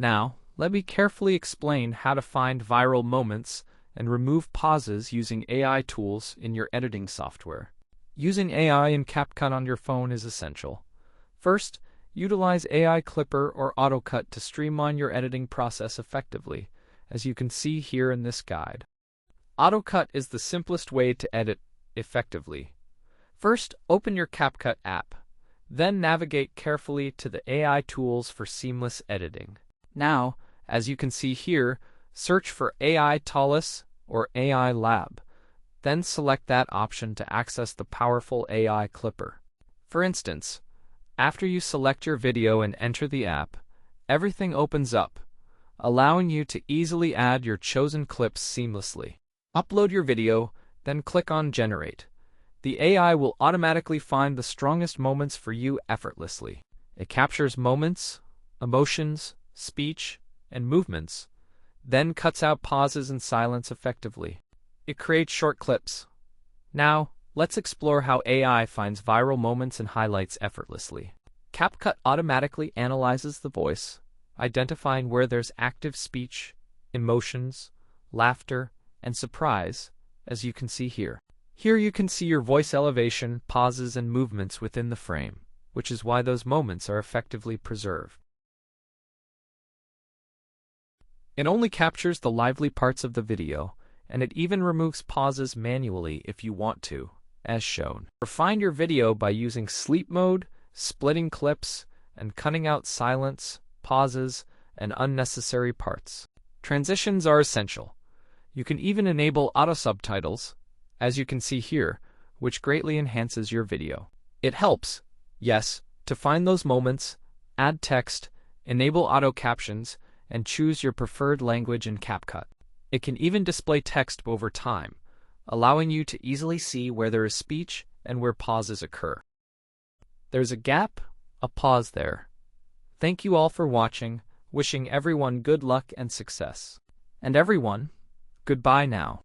Now, let me carefully explain how to find viral moments and remove pauses using AI tools in your editing software. Using AI in CapCut on your phone is essential. First, utilize AI Clipper or AutoCut to streamline your editing process effectively, as you can see here in this guide. AutoCut is the simplest way to edit effectively. First, open your CapCut app. Then navigate carefully to the AI tools for seamless editing. Now, as you can see here, search for AI Talus or AI Lab. Then select that option to access the powerful AI Clipper. For instance, after you select your video and enter the app, everything opens up, allowing you to easily add your chosen clips seamlessly. Upload your video, then click on Generate. The AI will automatically find the strongest moments for you effortlessly. It captures moments, emotions, speech, and movements, then cuts out pauses and silence effectively. It creates short clips. Now, let's explore how AI finds viral moments and highlights effortlessly. CapCut automatically analyzes the voice, identifying where there's active speech, emotions, laughter, and surprise, as you can see here. Here you can see your voice elevation, pauses, and movements within the frame, which is why those moments are effectively preserved. It only captures the lively parts of the video, and it even removes pauses manually if you want to, as shown. Refine your video by using sleep mode, splitting clips, and cutting out silence, pauses, and unnecessary parts. Transitions are essential. You can even enable auto subtitles, as you can see here, which greatly enhances your video. It helps, yes, to find those moments, add text, enable auto captions, and choose your preferred language in CapCut. It can even display text over time, allowing you to easily see where there is speech and where pauses occur. There's a gap, a pause there. Thank you all for watching, wishing everyone good luck and success. And everyone, goodbye now.